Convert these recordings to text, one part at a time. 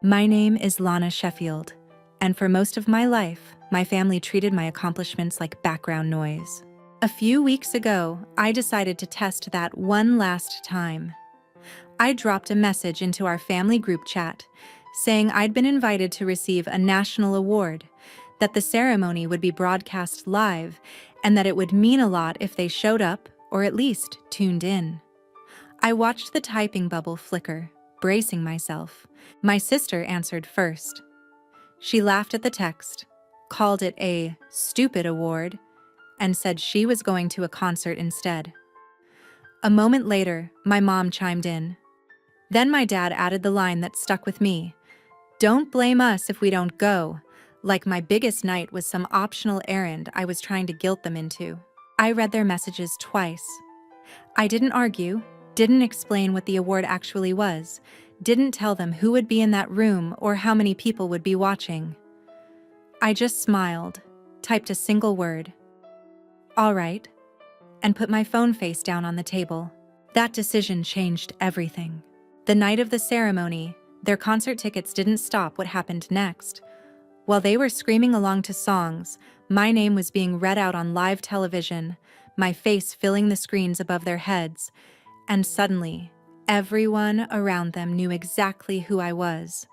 My name is Lana Sheffield, and for most of my life, my family treated my accomplishments like background noise. A few weeks ago, I decided to test that one last time. I dropped a message into our family group chat saying I'd been invited to receive a national award, that the ceremony would be broadcast live, and that it would mean a lot if they showed up or at least tuned in. I watched the typing bubble flicker, bracing myself. My sister answered first. She laughed at the text, called it a stupid award, and said she was going to a concert instead. A moment later, my mom chimed in. Then my dad added the line that stuck with me. Don't blame us if we don't go, like my biggest night was some optional errand I was trying to guilt them into. I read their messages twice. I didn't argue, didn't explain what the award actually was, didn't tell them who would be in that room or how many people would be watching. I just smiled, typed a single word, "All right," and put my phone face down on the table. That decision changed everything. The night of the ceremony, their concert tickets didn't stop what happened next. While they were screaming along to songs, my name was being read out on live television, my face filling the screens above their heads, and suddenly, everyone around them knew exactly who I was,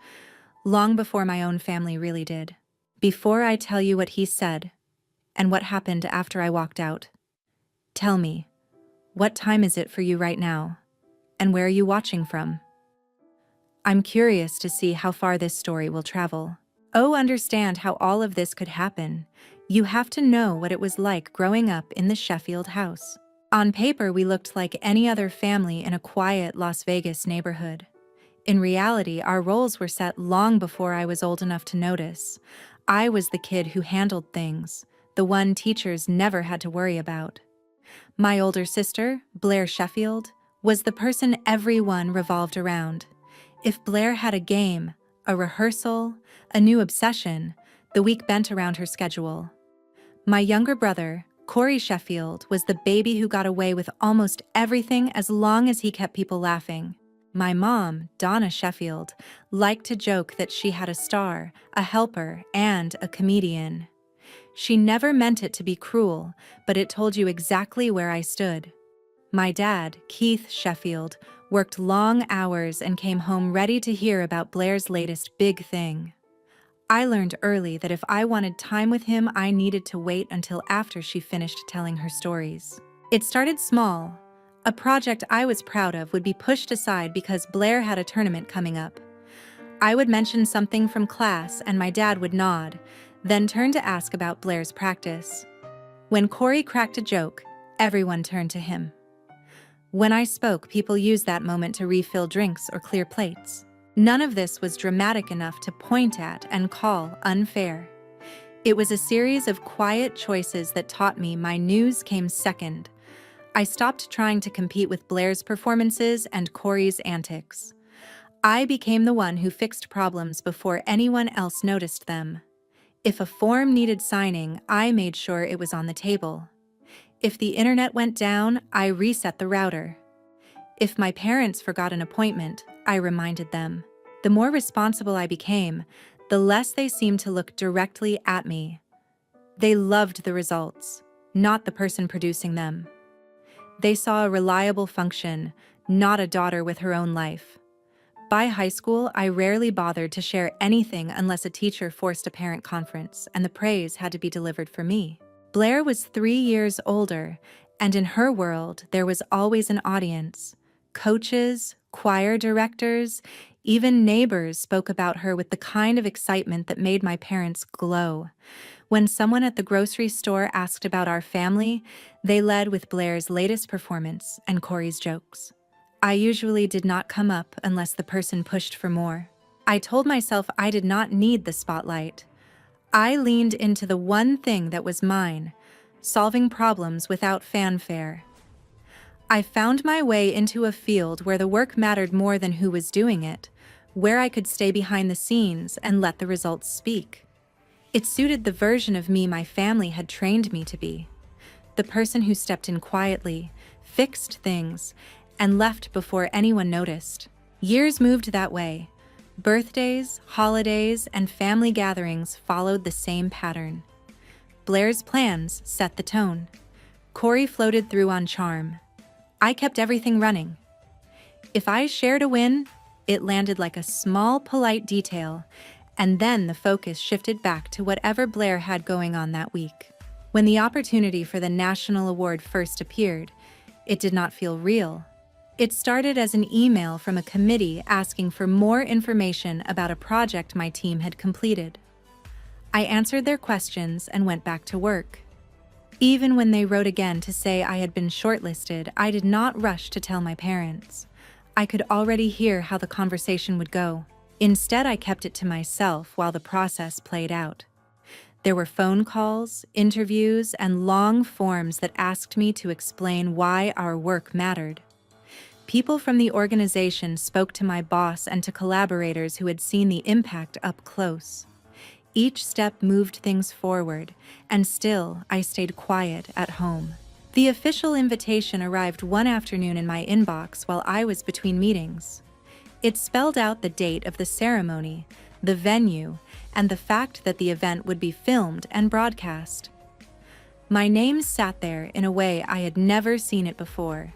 long before my own family really did. Before I tell you what he said, and what happened after I walked out, tell me, what time is it for you right now? And where are you watching from? I'm curious to see how far this story will travel. Understand how all of this could happen. You have to know what it was like growing up in the Sheffield house. On paper, we looked like any other family in a quiet Las Vegas neighborhood. In reality, our roles were set long before I was old enough to notice. I was the kid who handled things, the one teachers never had to worry about. My older sister, Blair Sheffield, was the person everyone revolved around. If Blair had a game, a rehearsal, a new obsession, the week bent around her schedule. My younger brother, Corey Sheffield, was the baby who got away with almost everything as long as he kept people laughing. My mom, Donna Sheffield, liked to joke that she had a star, a helper, and a comedian. She never meant it to be cruel, but it told you exactly where I stood. My dad, Keith Sheffield, worked long hours and came home ready to hear about Blair's latest big thing. I learned early that if I wanted time with him, I needed to wait until after she finished telling her stories. It started small. A project I was proud of would be pushed aside because Blair had a tournament coming up. I would mention something from class and my dad would nod, then turn to ask about Blair's practice. When Corey cracked a joke, everyone turned to him. When I spoke, people used that moment to refill drinks or clear plates. None of this was dramatic enough to point at and call unfair. It was a series of quiet choices that taught me my news came second. I stopped trying to compete with Blair's performances and Corey's antics. I became the one who fixed problems before anyone else noticed them. If a form needed signing, I made sure it was on the table. If the internet went down, I reset the router. If my parents forgot an appointment, I reminded them. The more responsible I became, the less they seemed to look directly at me. They loved the results, not the person producing them. They saw a reliable function, not a daughter with her own life. By high school, I rarely bothered to share anything unless a teacher forced a parent conference, and the praise had to be delivered for me. Blair was 3 years older, and in her world, there was always an audience. Coaches, choir directors, even neighbors spoke about her with the kind of excitement that made my parents glow. When someone at the grocery store asked about our family, they led with Blair's latest performance and Corey's jokes. I usually did not come up unless the person pushed for more. I told myself I did not need the spotlight. I leaned into the one thing that was mine, solving problems without fanfare. I found my way into a field where the work mattered more than who was doing it, where I could stay behind the scenes and let the results speak. It suited the version of me my family had trained me to be, the person who stepped in quietly, fixed things, and left before anyone noticed. Years moved that way, Birthdays, holidays, and family gatherings followed the same pattern. Blair's plans set the tone. Corey floated through on charm. I kept everything running. If I shared a win, it landed like a small, polite detail, and then the focus shifted back to whatever Blair had going on that week. When the opportunity for the national award first appeared, it did not feel real. It started as an email from a committee asking for more information about a project my team had completed. I answered their questions and went back to work. Even when they wrote again to say I had been shortlisted, I did not rush to tell my parents. I could already hear how the conversation would go. Instead, I kept it to myself while the process played out. There were phone calls, interviews, and long forms that asked me to explain why our work mattered. People from the organization spoke to my boss and to collaborators who had seen the impact up close. Each step moved things forward, and still I stayed quiet at home. The official invitation arrived one afternoon in my inbox while I was between meetings. It spelled out the date of the ceremony, the venue, and the fact that the event would be filmed and broadcast. My name sat there in a way I had never seen it before,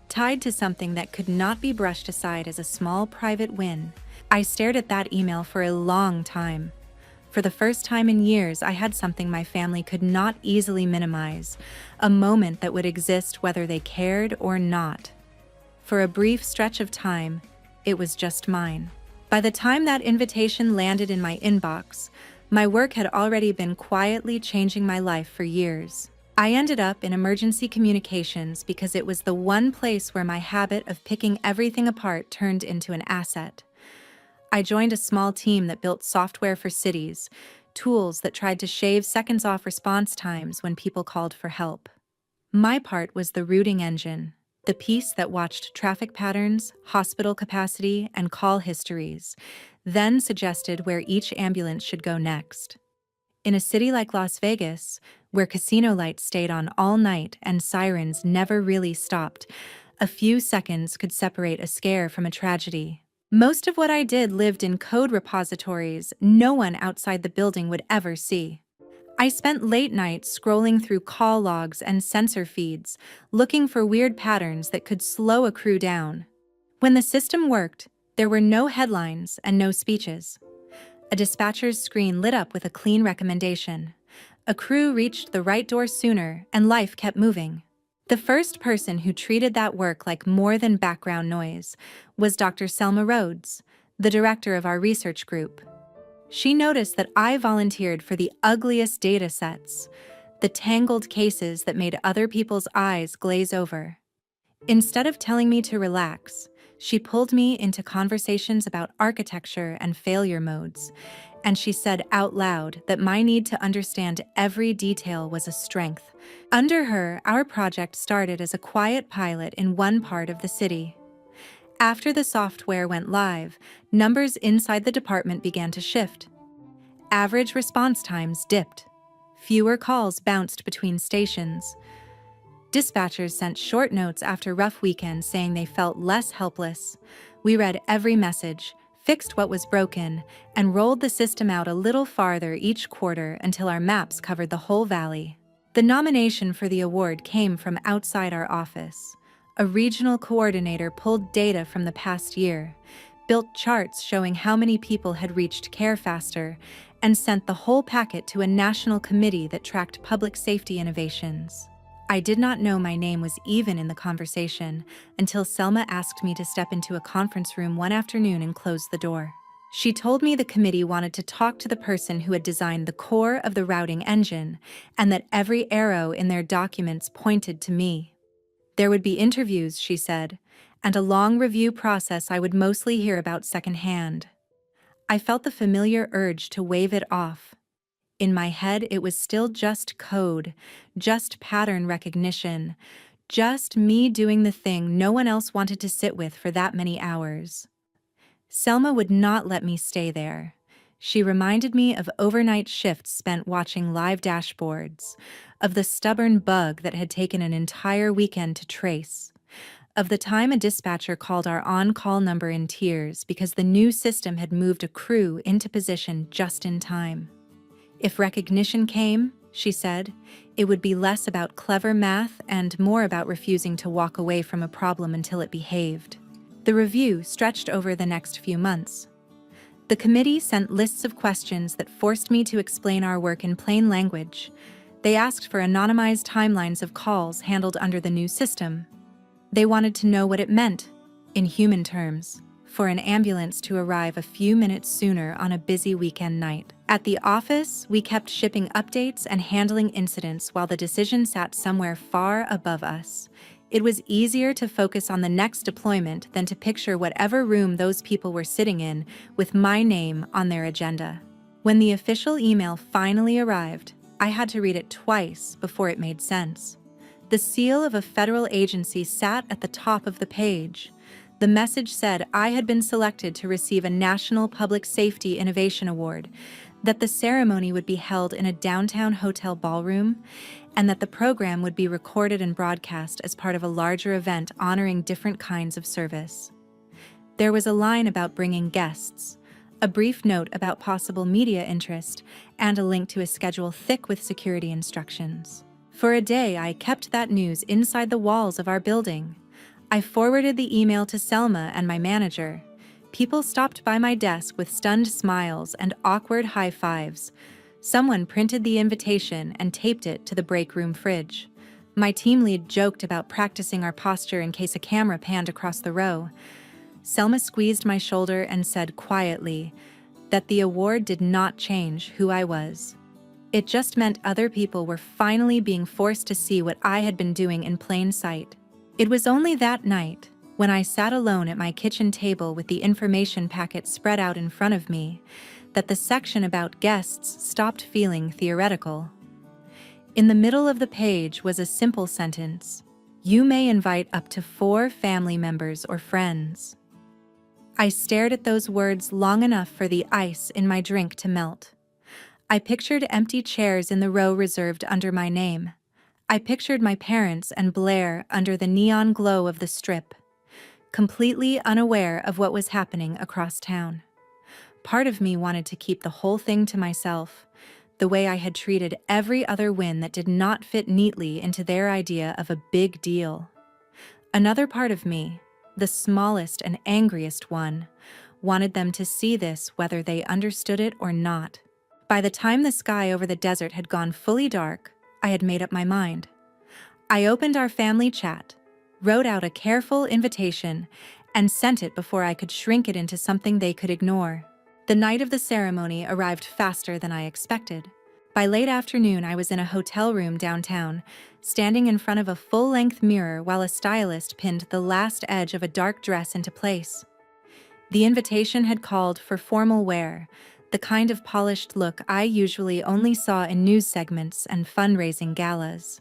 tied to something that could not be brushed aside as a small private win. I stared at that email for a long time. For the first time in years, I had something my family could not easily minimize, a moment that would exist whether they cared or not. For a brief stretch of time, it was just mine. By the time that invitation landed in my inbox, my work had already been quietly changing my life for years. I ended up in emergency communications because it was the one place where my habit of picking everything apart turned into an asset. I joined a small team that built software for cities, tools that tried to shave seconds off response times when people called for help. My part was the routing engine, the piece that watched traffic patterns, hospital capacity, and call histories, then suggested where each ambulance should go next. In a city like Las Vegas, where casino lights stayed on all night and sirens never really stopped, a few seconds could separate a scare from a tragedy. Most of what I did lived in code repositories no one outside the building would ever see. I spent late nights scrolling through call logs and sensor feeds, looking for weird patterns that could slow a crew down. When the system worked, there were no headlines and no speeches. A dispatcher's screen lit up with a clean recommendation. A crew reached the right door sooner, and life kept moving. The first person who treated that work like more than background noise was Dr. Selma Rhodes, the director of our research group. She noticed that I volunteered for the ugliest data sets, the tangled cases that made other people's eyes glaze over. Instead of telling me to relax, she pulled me into conversations about architecture and failure modes, and she said out loud that my need to understand every detail was a strength. Under her, our project started as a quiet pilot in one part of the city. After the software went live, numbers inside the department began to shift. Average response times dipped. Fewer calls bounced between stations. Dispatchers sent short notes after rough weekends saying they felt less helpless. We read every message, fixed what was broken, and rolled the system out a little farther each quarter until our maps covered the whole valley. The nomination for the award came from outside our office. A regional coordinator pulled data from the past year, built charts showing how many people had reached care faster, and sent the whole packet to a national committee that tracked public safety innovations. I did not know my name was even in the conversation until Selma asked me to step into a conference room one afternoon and close the door. She told me the committee wanted to talk to the person who had designed the core of the routing engine, and that every arrow in their documents pointed to me. There would be interviews, she said, and a long review process I would mostly hear about secondhand. I felt the familiar urge to wave it off. In my head, it was still just code, just pattern recognition, just me doing the thing no one else wanted to sit with for that many hours. Selma would not let me stay there. She reminded me of overnight shifts spent watching live dashboards, of the stubborn bug that had taken an entire weekend to trace, of the time a dispatcher called our on-call number in tears because the new system had moved a crew into position just in time. If recognition came, she said, it would be less about clever math and more about refusing to walk away from a problem until it behaved. The review stretched over the next few months. The committee sent lists of questions that forced me to explain our work in plain language. They asked for anonymized timelines of calls handled under the new system. They wanted to know what it meant, in human terms, for an ambulance to arrive a few minutes sooner on a busy weekend night. At the office, we kept shipping updates and handling incidents while the decision sat somewhere far above us. It was easier to focus on the next deployment than to picture whatever room those people were sitting in with my name on their agenda. When the official email finally arrived, I had to read it twice before it made sense. The seal of a federal agency sat at the top of the page. The message said I had been selected to receive a National Public Safety Innovation Award, that the ceremony would be held in a downtown hotel ballroom, and that the program would be recorded and broadcast as part of a larger event honoring different kinds of service. There was a line about bringing guests, a brief note about possible media interest, and a link to a schedule thick with security instructions. For a day, I kept that news inside the walls of our building. I forwarded the email to Selma and my manager. People stopped by my desk with stunned smiles and awkward high fives. Someone printed the invitation and taped it to the break room fridge. My team lead joked about practicing our posture in case a camera panned across the row. Selma squeezed my shoulder and said quietly that the award did not change who I was. It just meant other people were finally being forced to see what I had been doing in plain sight. It was only that night, when I sat alone at my kitchen table with the information packet spread out in front of me, that the section about guests stopped feeling theoretical. In the middle of the page was a simple sentence: "You may invite up to 4 family members or friends." I stared at those words long enough for the ice in my drink to melt. I pictured empty chairs in the row reserved under my name. I pictured my parents and Blair under the neon glow of the Strip, completely unaware of what was happening across town. Part of me wanted to keep the whole thing to myself, the way I had treated every other win that did not fit neatly into their idea of a big deal. Another part of me, the smallest and angriest one, wanted them to see this whether they understood it or not. By the time the sky over the desert had gone fully dark, I had made up my mind. I opened our family chat, wrote out a careful invitation, and sent it before I could shrink it into something they could ignore. The night of the ceremony arrived faster than I expected. By late afternoon, I was in a hotel room downtown, standing in front of a full-length mirror while a stylist pinned the last edge of a dark dress into place. The invitation had called for formal wear, the kind of polished look I usually only saw in news segments and fundraising galas.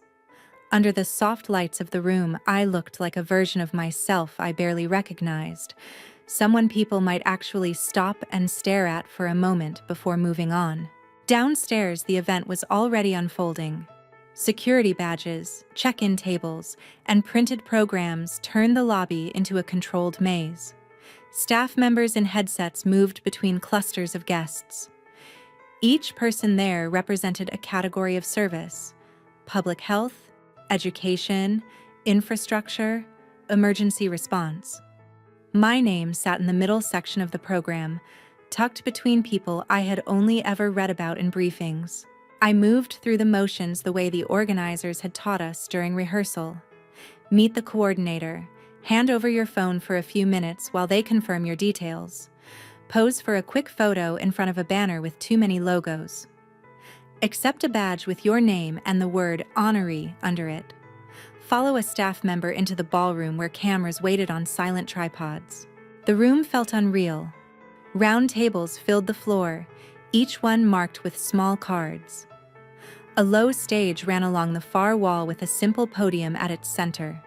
Under the soft lights of the room, I looked like a version of myself I barely recognized, someone people might actually stop and stare at for a moment before moving on. Downstairs, the event was already unfolding. Security badges, check-in tables, and printed programs turned the lobby into a controlled maze. Staff members in headsets moved between clusters of guests. Each person there represented a category of service: public health, education, infrastructure, emergency response. My name sat in the middle section of the program, tucked between people I had only ever read about in briefings. I moved through the motions the way the organizers had taught us during rehearsal. Meet the coordinator. Hand over your phone for a few minutes while they confirm your details. Pose for a quick photo in front of a banner with too many logos. Accept a badge with your name and the word honoree under it. Follow a staff member into the ballroom where cameras waited on silent tripods. The room felt unreal. Round tables filled the floor, each one marked with small cards. A low stage ran along the far wall with a simple podium at its center.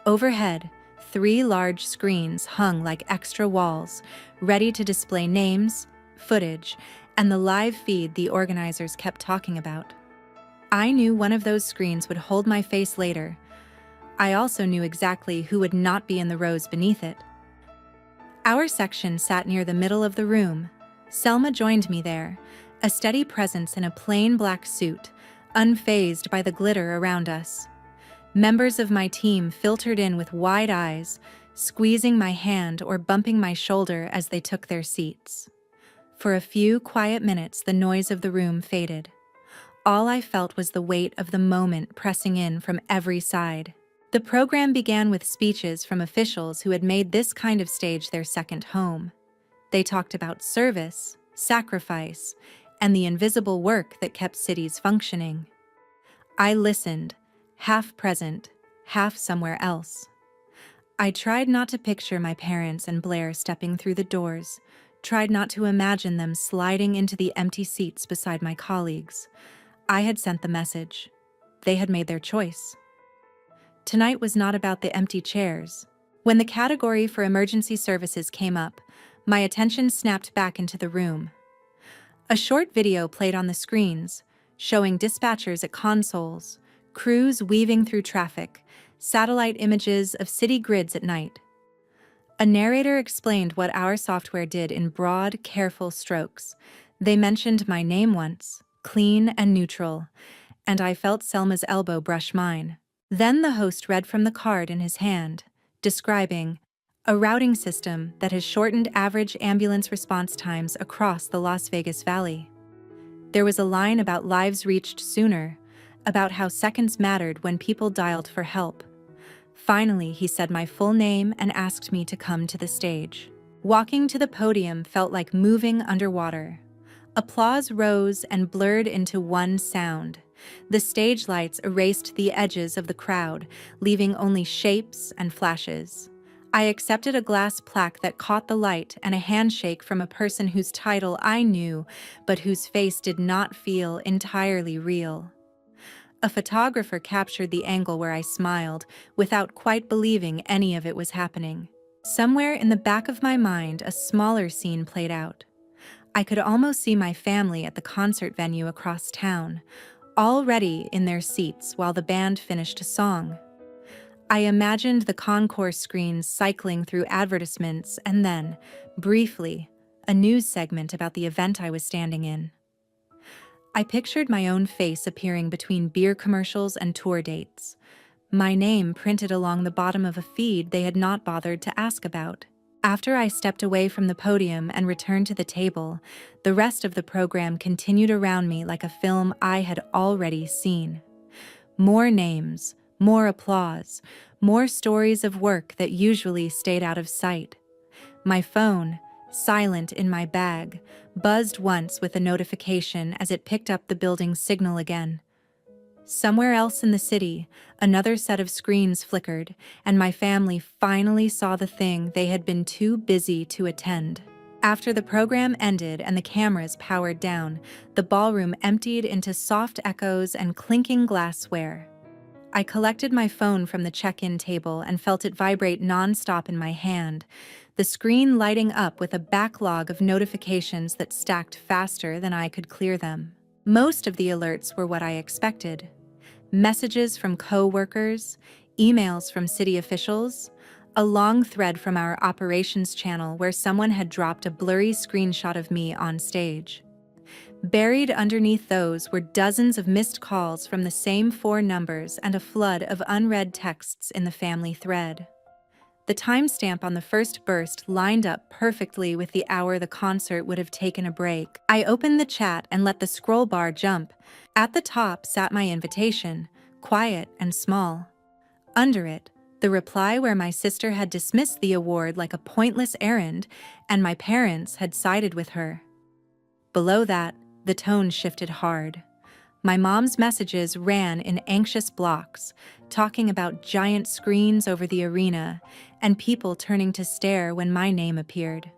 Overhead, 3 large screens hung like extra walls, ready to display names, footage, and the live feed the organizers kept talking about. I knew one of those screens would hold my face later. I also knew exactly who would not be in the rows beneath it. Our section sat near the middle of the room. Selma joined me there, a steady presence in a plain black suit, unfazed by the glitter around us. Members of my team filtered in with wide eyes, squeezing my hand or bumping my shoulder as they took their seats. For a few quiet minutes, the noise of the room faded. All I felt was the weight of the moment pressing in from every side. The program began with speeches from officials who had made this kind of stage their second home. They talked about service, sacrifice, and the invisible work that kept cities functioning. I listened, half present, half somewhere else. I tried not to picture my parents and Blair stepping through the doors, tried not to imagine them sliding into the empty seats beside my colleagues. I had sent the message. They had made their choice. Tonight was not about the empty chairs. When the category for emergency services came up, my attention snapped back into the room. A short video played on the screens, showing dispatchers at consoles, crews weaving through traffic, satellite images of city grids at night. A narrator explained what our software did in broad, careful strokes. They mentioned my name once, clean and neutral, and I felt Selma's elbow brush mine. Then the host read from the card in his hand, describing a routing system that has shortened average ambulance response times across the Las Vegas Valley. There was a line about lives reached sooner, about how seconds mattered when people dialed for help. Finally, he said my full name and asked me to come to the stage. Walking to the podium felt like moving underwater. Applause rose and blurred into one sound. The stage lights erased the edges of the crowd, leaving only shapes and flashes. I accepted a glass plaque that caught the light and a handshake from a person whose title I knew, but whose face did not feel entirely real. A photographer captured the angle where I smiled, without quite believing any of it was happening. Somewhere in the back of my mind, a smaller scene played out. I could almost see my family at the concert venue across town, already in their seats while the band finished a song. I imagined the concourse screens cycling through advertisements and then, briefly, a news segment about the event I was standing in. I pictured my own face appearing between beer commercials and tour dates, my name printed along the bottom of a feed they had not bothered to ask about. After I stepped away from the podium and returned to the table, the rest of the program continued around me like a film I had already seen. More names, more applause, more stories of work that usually stayed out of sight. My phone, silent in my bag, buzzed once with a notification as it picked up the building's signal again. Somewhere else in the city, another set of screens flickered, and my family finally saw the thing they had been too busy to attend. After the program ended and the cameras powered down, the ballroom emptied into soft echoes and clinking glassware. I collected my phone from the check-in table and felt it vibrate non-stop in my hand, the screen lighting up with a backlog of notifications that stacked faster than I could clear them. Most of the alerts were what I expected. Messages from co-workers, emails from city officials, a long thread from our operations channel where someone had dropped a blurry screenshot of me on stage. Buried underneath those were dozens of missed calls from the same 4 numbers and a flood of unread texts in the family thread. The timestamp on the first burst lined up perfectly with the hour the concert would have taken a break. I opened the chat and let the scroll bar jump. At the top sat my invitation, quiet and small. Under it, the reply where my sister had dismissed the award like a pointless errand, and my parents had sided with her. Below that, the tone shifted hard. My mom's messages ran in anxious blocks, talking about giant screens over the arena and people turning to stare when my name appeared.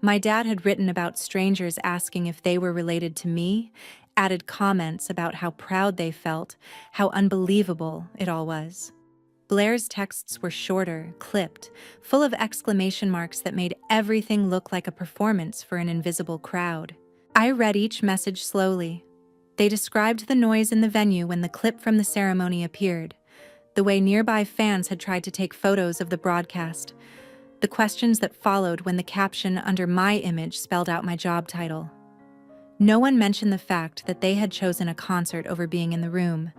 My dad had written about strangers asking if they were related to me, added comments about how proud they felt, how unbelievable it all was. Blair's texts were shorter, clipped, full of exclamation marks that made everything look like a performance for an invisible crowd. I read each message slowly. They described the noise in the venue when the clip from the ceremony appeared. the way nearby fans had tried to take photos of the broadcast, the questions that followed when the caption under my image spelled out my job title. No one mentioned the fact that they had chosen a concert over being in the room.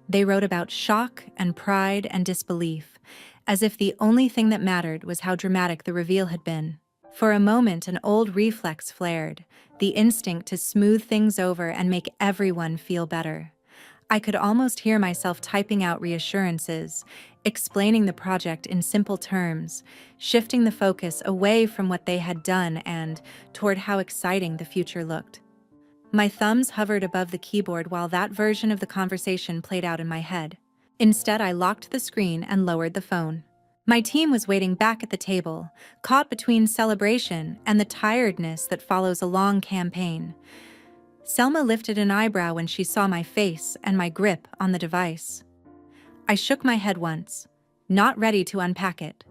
They wrote about shock and pride and disbelief, as if the only thing that mattered was how dramatic the reveal had been. For a moment, an old reflex flared, the instinct to smooth things over and make everyone feel better. I could almost hear myself typing out reassurances, explaining the project in simple terms, shifting the focus away from what they had done and toward how exciting the future looked. My thumbs hovered above the keyboard while that version of the conversation played out in my head. Instead, I locked the screen and lowered the phone. My team was waiting back at the table, caught between celebration and the tiredness that follows a long campaign. Selma lifted an eyebrow when she saw my face and my grip on the device. I shook my head once, not ready to unpack it,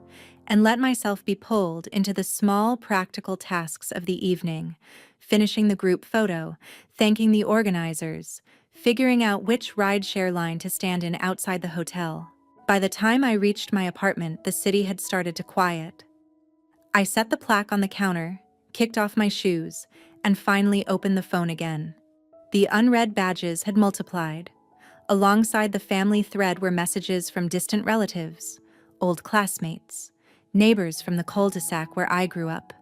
and let myself be pulled into the small, practical tasks of the evening, finishing the group photo, thanking the organizers, figuring out which rideshare line to stand in outside the hotel. By the time I reached my apartment, the city had started to quiet. I set the plaque on the counter, kicked off my shoes, and finally opened the phone again. The unread badges had multiplied. Alongside the family thread were messages from distant relatives, old classmates, neighbors from the cul-de-sac where I grew up.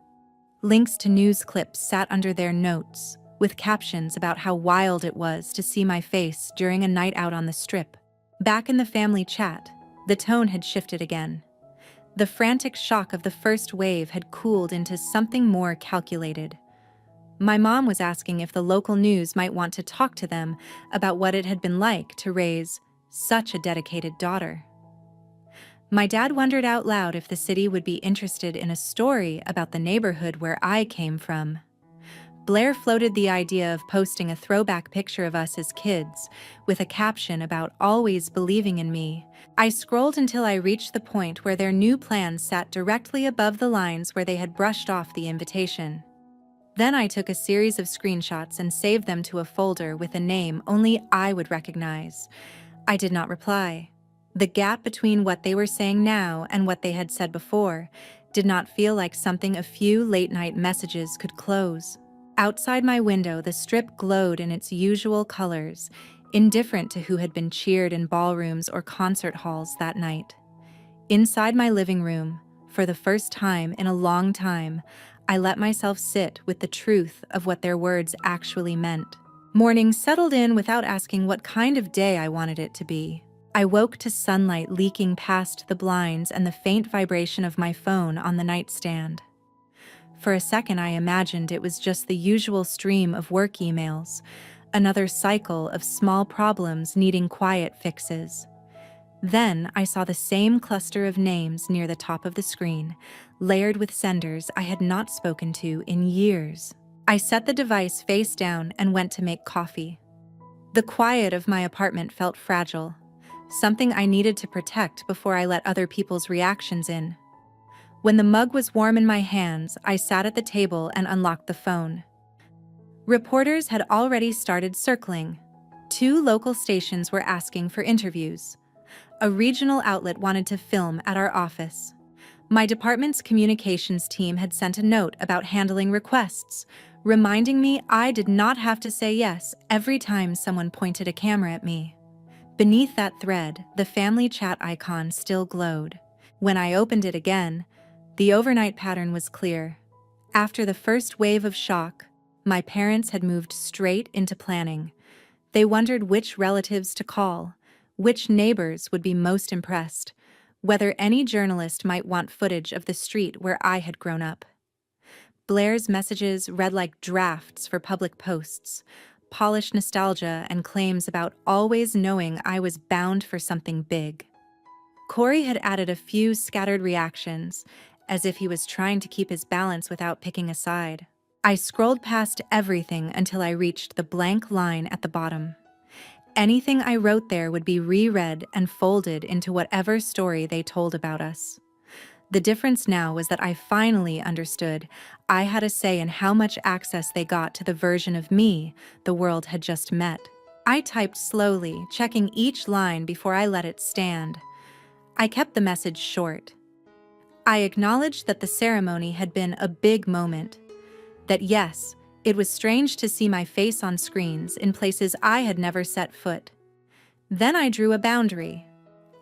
Links to news clips sat under their notes, with captions about how wild it was to see my face during a night out on the strip. Back in the family chat, the tone had shifted again. The frantic shock of the first wave had cooled into something more calculated. My mom was asking if the local news might want to talk to them about what it had been like to raise such a dedicated daughter. My dad wondered out loud if the city would be interested in a story about the neighborhood where I came from. Blair floated the idea of posting a throwback picture of us as kids, with a caption about always believing in me. I scrolled until I reached the point where their new plans sat directly above the lines where they had brushed off the invitation. Then I took a series of screenshots and saved them to a folder with a name only I would recognize. I did not reply. The gap between what they were saying now and what they had said before did not feel like something a few late-night messages could close. Outside my window, the strip glowed in its usual colors, indifferent to who had been cheered in ballrooms or concert halls that night. Inside my living room, for the first time in a long time, I let myself sit with the truth of what their words actually meant. Morning settled in without asking what kind of day I wanted it to be. I woke to sunlight leaking past the blinds and the faint vibration of my phone on the nightstand. For a second, I imagined it was just the usual stream of work emails, another cycle of small problems needing quiet fixes. Then I saw the same cluster of names near the top of the screen, layered with senders I had not spoken to in years. I set the device face down and went to make coffee. The quiet of my apartment felt fragile, something I needed to protect before I let other people's reactions in. When the mug was warm in my hands, I sat at the table and unlocked the phone. Reporters had already started circling. 2 local stations were asking for interviews. A regional outlet wanted to film at our office. My department's communications team had sent a note about handling requests, reminding me I did not have to say yes every time someone pointed a camera at me. Beneath that thread, the family chat icon still glowed. When I opened it again, the overnight pattern was clear. After the first wave of shock, my parents had moved straight into planning. They wondered which relatives to call, which neighbors would be most impressed, whether any journalist might want footage of the street where I had grown up. Blair's messages read like drafts for public posts, polished nostalgia and claims about always knowing I was bound for something big. Corey had added a few scattered reactions, as if he was trying to keep his balance without picking a side. I scrolled past everything until I reached the blank line at the bottom. Anything I wrote there would be reread and folded into whatever story they told about us. The difference now was that I finally understood I had a say in how much access they got to the version of me the world had just met. I typed slowly, checking each line before I let it stand. I kept the message short. I acknowledged that the ceremony had been a big moment. That yes, it was strange to see my face on screens in places I had never set foot. Then I drew a boundary.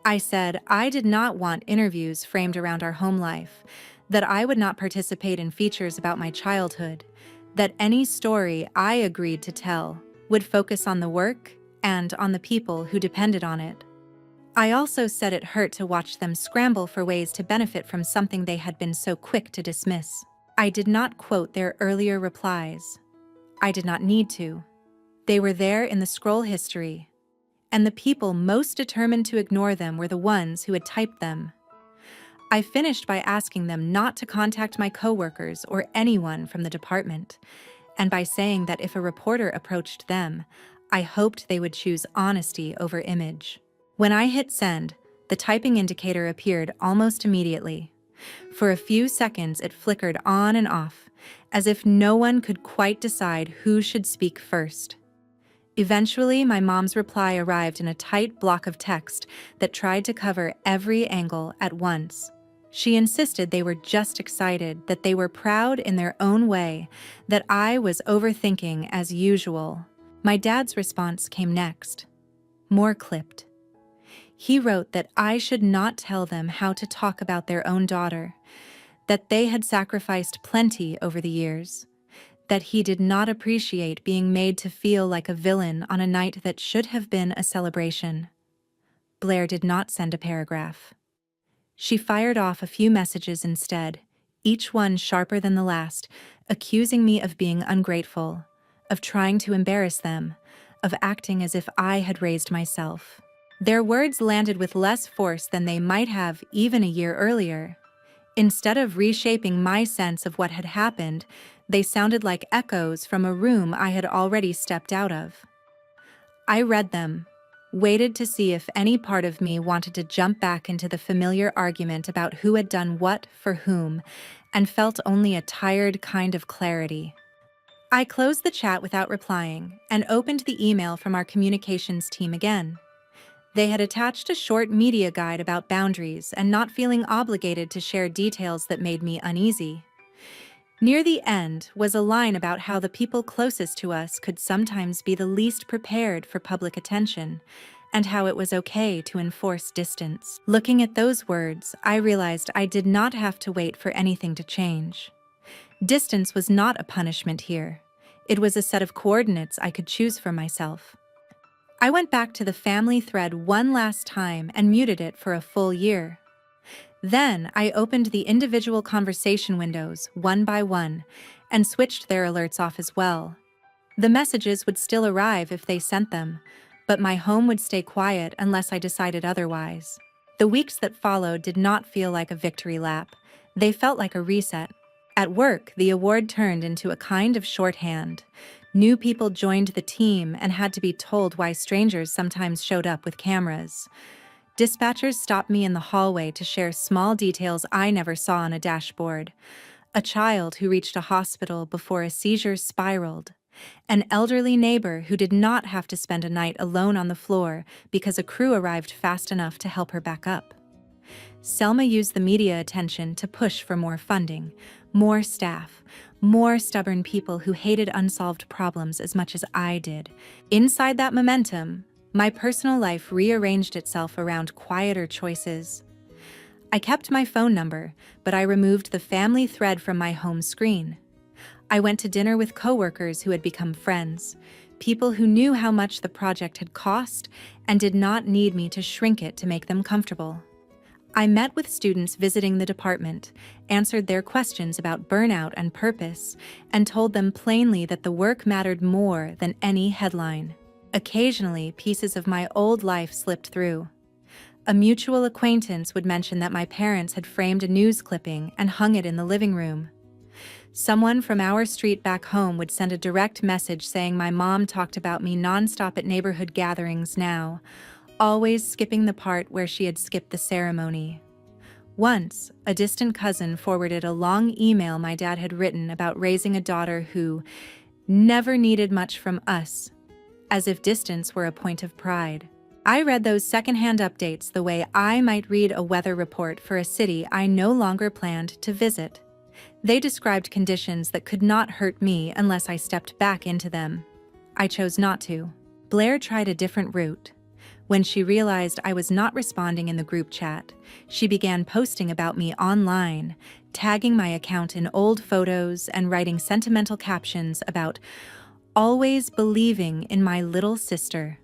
I said I did not want interviews framed around our home life, that I would not participate in features about my childhood, that any story I agreed to tell would focus on the work and on the people who depended on it. I also said it hurt to watch them scramble for ways to benefit from something they had been so quick to dismiss. I did not quote their earlier replies. I did not need to. They were there in the scroll history, and the people most determined to ignore them were the ones who had typed them. I finished by asking them not to contact my coworkers or anyone from the department, and by saying that if a reporter approached them, I hoped they would choose honesty over image. When I hit send, the typing indicator appeared almost immediately. For a few seconds, it flickered on and off, as if no one could quite decide who should speak first. Eventually, my mom's reply arrived in a tight block of text that tried to cover every angle at once. She insisted they were just excited, that they were proud in their own way, that I was overthinking as usual. My dad's response came next, more clipped. He wrote that I should not tell them how to talk about their own daughter, that they had sacrificed plenty over the years, that he did not appreciate being made to feel like a villain on a night that should have been a celebration. Blair did not send a paragraph. She fired off a few messages instead, each one sharper than the last, accusing me of being ungrateful, of trying to embarrass them, of acting as if I had raised myself. Their words landed with less force than they might have even a year earlier. Instead of reshaping my sense of what had happened, they sounded like echoes from a room I had already stepped out of. I read them, waited to see if any part of me wanted to jump back into the familiar argument about who had done what for whom, and felt only a tired kind of clarity. I closed the chat without replying and opened the email from our communications team again. They had attached a short media guide about boundaries and not feeling obligated to share details that made me uneasy. Near the end was a line about how the people closest to us could sometimes be the least prepared for public attention, and how it was okay to enforce distance. Looking at those words, I realized I did not have to wait for anything to change. Distance was not a punishment here. It was a set of coordinates I could choose for myself. I went back to the family thread one last time and muted it for a full year. Then I opened the individual conversation windows one by one and switched their alerts off as well. The messages would still arrive if they sent them, but my home would stay quiet unless I decided otherwise. The weeks that followed did not feel like a victory lap. They felt like a reset. At work, the award turned into a kind of shorthand. New people joined the team and had to be told why strangers sometimes showed up with cameras. Dispatchers stopped me in the hallway to share small details I never saw on a dashboard. A child who reached a hospital before a seizure spiraled. An elderly neighbor who did not have to spend a night alone on the floor because a crew arrived fast enough to help her back up. Selma used the media attention to push for more funding, more staff, more stubborn people who hated unsolved problems as much as I did. Inside that momentum, my personal life rearranged itself around quieter choices. I kept my phone number, but I removed the family thread from my home screen. I went to dinner with coworkers who had become friends, people who knew how much the project had cost and did not need me to shrink it to make them comfortable. I met with students visiting the department, answered their questions about burnout and purpose, and told them plainly that the work mattered more than any headline. Occasionally, pieces of my old life slipped through. A mutual acquaintance would mention that my parents had framed a news clipping and hung it in the living room. Someone from our street back home would send a direct message saying my mom talked about me nonstop at neighborhood gatherings now, always skipping the part where she had skipped the ceremony. Once, a distant cousin forwarded a long email my dad had written about raising a daughter who never needed much from us, as if distance were a point of pride. I read those secondhand updates the way I might read a weather report for a city I no longer planned to visit. They described conditions that could not hurt me unless I stepped back into them. I chose not to. Blair tried a different route. When she realized I was not responding in the group chat, she began posting about me online, tagging my account in old photos and writing sentimental captions about always believing in my little sister.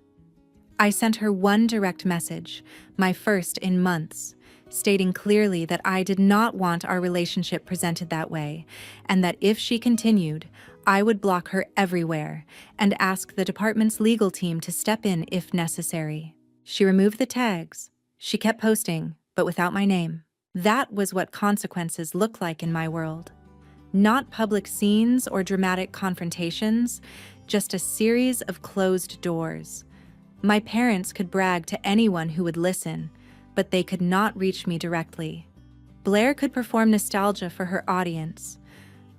I sent her one direct message, my first in months, stating clearly that I did not want our relationship presented that way, and that if she continued, I would block her everywhere and ask the department's legal team to step in if necessary. She removed the tags. She kept posting, but without my name. That was what consequences look like in my world. Not public scenes or dramatic confrontations, just a series of closed doors. My parents could brag to anyone who would listen, but they could not reach me directly. Blair could perform nostalgia for her audience,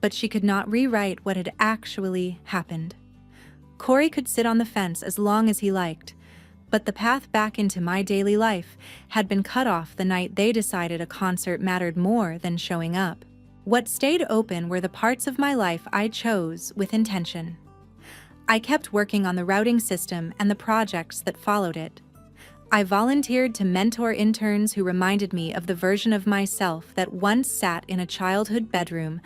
but she could not rewrite what had actually happened. Corey could sit on the fence as long as he liked, but the path back into my daily life had been cut off the night they decided a concert mattered more than showing up. What stayed open were the parts of my life I chose with intention. I kept working on the routing system and the projects that followed it. I volunteered to mentor interns who reminded me of the version of myself that once sat in a childhood bedroom,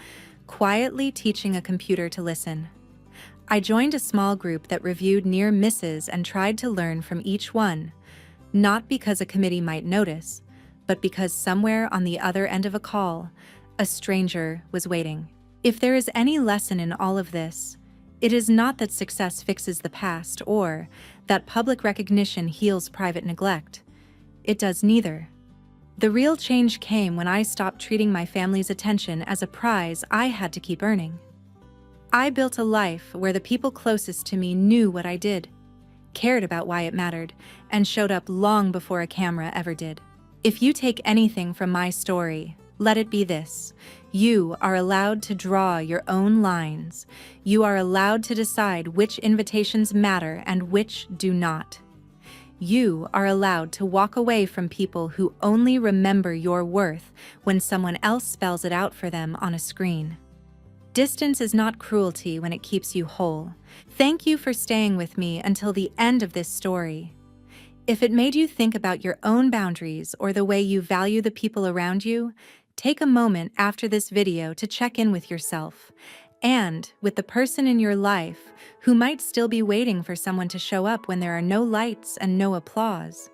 quietly teaching a computer to listen. I joined a small group that reviewed near misses and tried to learn from each one, not because a committee might notice, but because somewhere on the other end of a call, a stranger was waiting. If there is any lesson in all of this, it is not that success fixes the past or that public recognition heals private neglect. It does neither. The real change came when I stopped treating my family's attention as a prize I had to keep earning. I built a life where the people closest to me knew what I did, cared about why it mattered, and showed up long before a camera ever did. If you take anything from my story, let it be this: you are allowed to draw your own lines. You are allowed to decide which invitations matter and which do not. You are allowed to walk away from people who only remember your worth when someone else spells it out for them on a screen. Distance is not cruelty when it keeps you whole. Thank you for staying with me until the end of this story. If it made you think about your own boundaries or the way you value the people around you, take a moment after this video to check in with yourself and with the person in your life who might still be waiting for someone to show up when there are no lights and no applause.